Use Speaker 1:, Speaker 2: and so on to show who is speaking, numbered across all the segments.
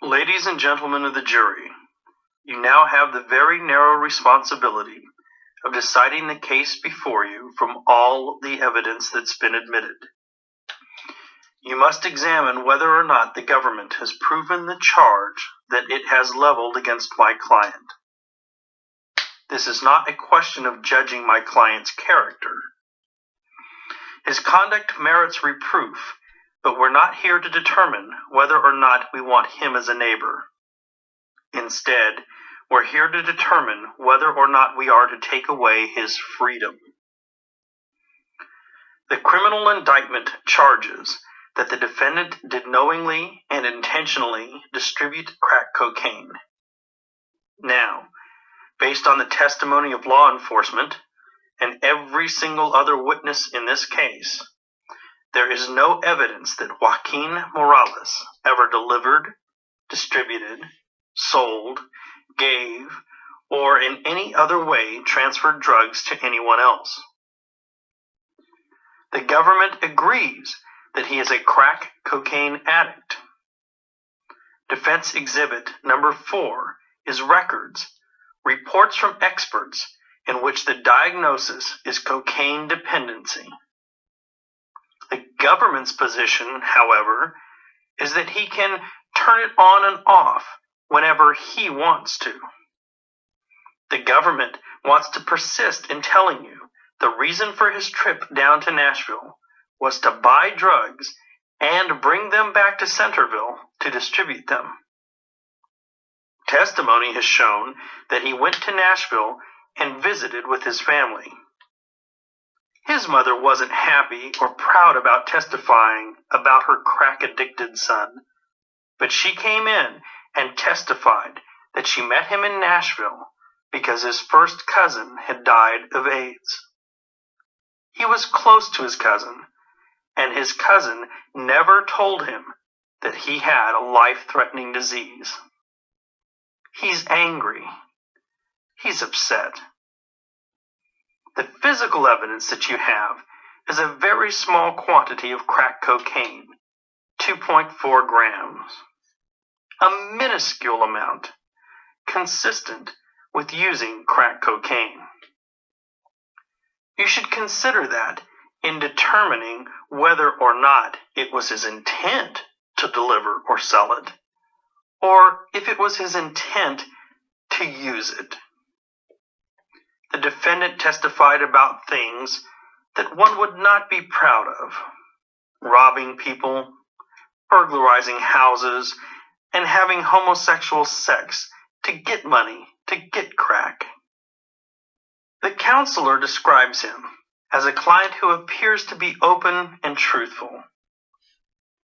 Speaker 1: Ladies and gentlemen of the jury, you now have the very narrow responsibility of deciding the case before you from all the evidence that's been admitted. You must examine whether or not the government has proven the charge that it has leveled against my client. This is not a question of judging my client's character. His conduct merits reproof, but we're not here to determine whether or not we want him as a neighbor. Instead, we're here to determine whether or not we are to take away his freedom. The criminal indictment charges that the defendant did knowingly and intentionally distribute crack cocaine. Now, based on the testimony of law enforcement and every single other witness in this case, there is no evidence that Joaquin Morales ever delivered, distributed, sold, gave, or in any other way transferred drugs to anyone else. The government agrees that he is a crack cocaine addict. Defense Exhibit Number 4 is records, reports from experts in which the diagnosis is cocaine dependency. The government's position, however, is that he can turn it on and off whenever he wants to. The government wants to persist in telling you the reason for his trip down to Nashville was to buy drugs and bring them back to Centerville to distribute them. Testimony has shown that he went to Nashville and visited with his family. His mother wasn't happy or proud about testifying about her crack-addicted son, but she came in and testified that she met him in Nashville because his first cousin had died of AIDS. He was close to his cousin, and his cousin never told him that he had a life-threatening disease. He's angry. He's upset. The physical evidence that you have is a very small quantity of crack cocaine, 2.4 grams. A minuscule amount, consistent with using crack cocaine. You should consider that in determining whether or not it was his intent to deliver or sell it, or if it was his intent to use it. The defendant testified about things that one would not be proud of: robbing people, burglarizing houses, and having homosexual sex to get money, to get crack. The counselor describes him as a client who appears to be open and truthful.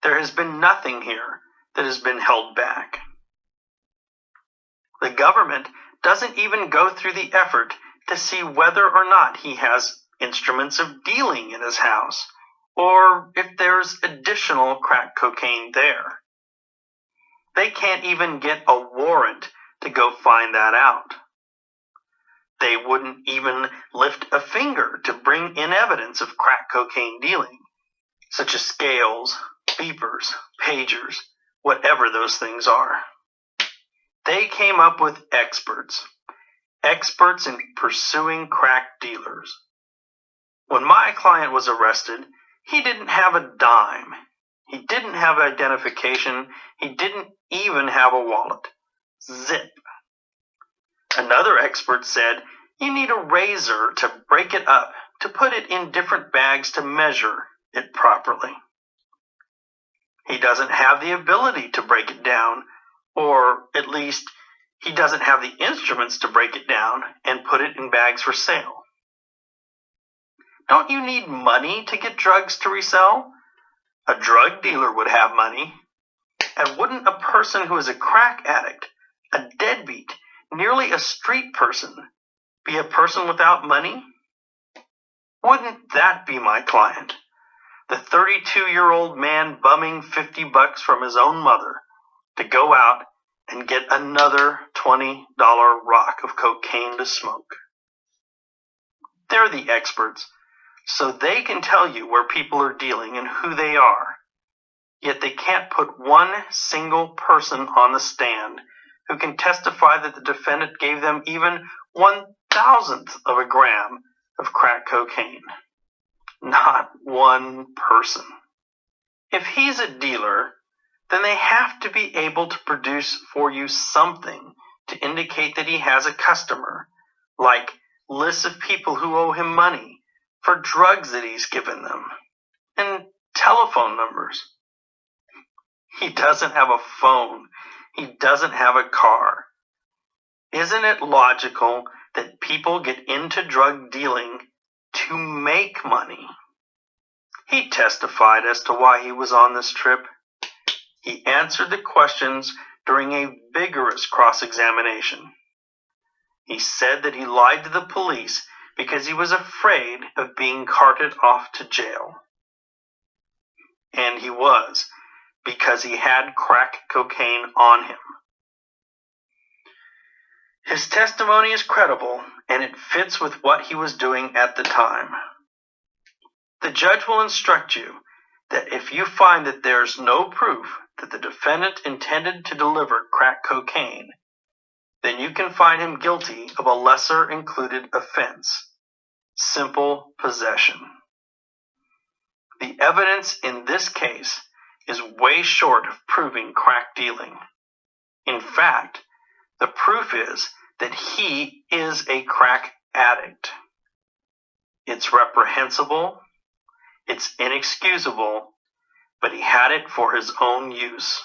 Speaker 1: There has been nothing here that has been held back. The government doesn't even go through the effort to see whether or not he has instruments of dealing in his house, or if there's additional crack cocaine there. They can't even get a warrant to go find that out. They wouldn't even lift a finger to bring in evidence of crack cocaine dealing, such as scales, beepers, pagers, whatever those things are. They came up with experts in pursuing crack dealers. When my client was arrested, he didn't have a dime. He didn't have identification. He didn't even have a wallet. Zip. Another expert said you need a razor to break it up, to put it in different bags to measure it properly. He doesn't have the ability to break it down, or at least he doesn't have the instruments to break it down and put it in bags for sale. Don't you need money to get drugs to resell? A drug dealer would have money. And wouldn't a person who is a crack addict, a deadbeat, nearly a street person, be a person without money? Wouldn't that be my client? The 32-year-old man bumming $50 from his own mother to go out and get another $20 rock of cocaine to smoke. They're the experts, so they can tell you where people are dealing and who they are. Yet they can't put one single person on the stand who can testify that the defendant gave them even 1,000th of a gram of crack cocaine. Not one person. If he's a dealer, then they have to be able to produce for you something to indicate that he has a customer, like lists of people who owe him money for drugs that he's given them, and telephone numbers. He doesn't have a phone. He doesn't have a car. Isn't it logical that people get into drug dealing to make money? He testified as to why he was on this trip. He answered the questions during a vigorous cross-examination. He said that he lied to the police because he was afraid of being carted off to jail. And he was, because he had crack cocaine on him. His testimony is credible, and it fits with what he was doing at the time. The judge will instruct you that if you find that there's no proof that the defendant intended to deliver crack cocaine, then you can find him guilty of a lesser included offense, simple possession. The evidence in this case is way short of proving crack dealing. In fact, the proof is that he is a crack addict. It's reprehensible, it's inexcusable, but he had it for his own use.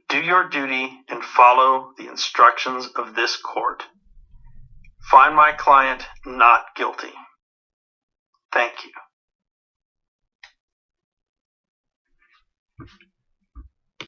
Speaker 1: Do your duty and follow the instructions of this court. Find my client not guilty. Thank you.